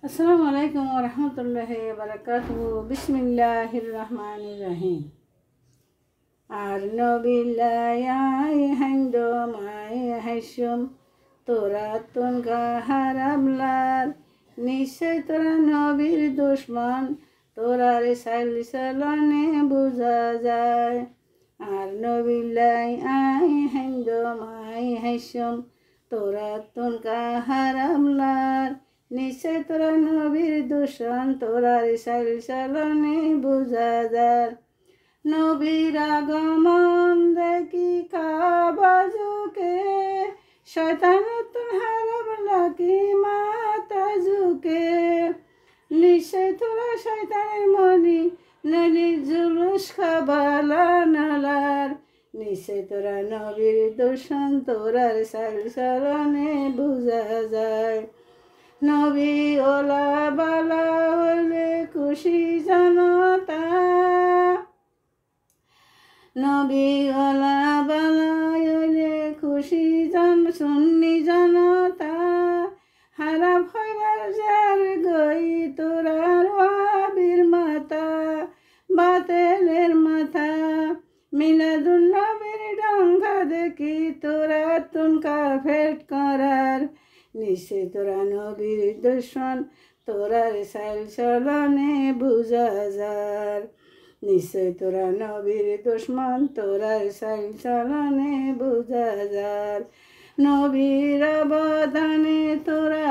আসসালামু আলাইকুম ওয়া রাহমাতুল্লাহি ওয়া বারাকাতুহু। বিসমিল্লাহির রহমানির রহিম। আর নবিল্লাই হাইন্দো মাই হাইসুম তোরা তুনকা হারামলার নিশ্চয় তোরা নবীর দুশ্মন তোরার সাইল চলনে বুঝা যায়। আর নবিল্লাই হাইন্দো মাই হাইসুম তোরা তুনকা হারামলার নিশ্চয় তোরা নবীর দূষণ তোরার সাইল চলনে বুঝা যায়। নবীর আগমন দেখি কাবাজুকে শয়তান হারাম লাগি মাথা ঝুঁকে। নিশ্চয় তোরা শয়তানের মনি নলি জুলুস খাবালা নালার নিশ্চয় তোরা নবীর দূষণ তোরার সাইল চলনে বুঝা যায়। নবী ওলা বালা হলে খুশি জনতা, নবী ওলা বালা হলে খুশি সুন্নি জনতা। হারাম হইবার যার গই তোরার ওয়াবির মাথা বাতেলের মাথা। মিলাদুন নবীর ডঙ্গা দেখি তোরা তুনকা ফেট করার নিশ্চয় তোরা নবীর দুশ্মন তোরার সাইল চলনে বুঝা যার। নিশ্চয় তোরা নবীর দুশ্মন তোরার সাইল চলনে বুঝা যার। নবীর অবদানে তোরা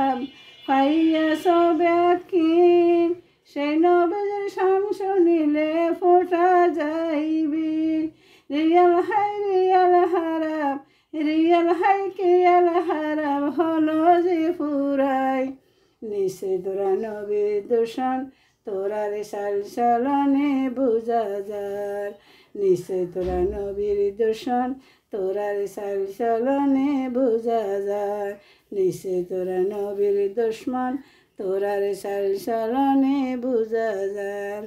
পাইয়াছ ব্যাখ্যিন সেই নবীর শান শুনিলে ফোটা যাইবি। রিয়াল হাই রিয়াল হারাম রিয়াল হাই কিয়াল হারাম হলো যে ফুরাই। নিশ্চয় তোরা নবীর দূষণ তোরার সাইল চলনে বুঝা যার। নিশ্চয় তোরা নবীর দূষণ তোরার সাইল চলনে বুঝা যায়। নিশ্চয় তোরা নবীর দুশ্মন তোরার সাইল চলনে বুঝা যায়।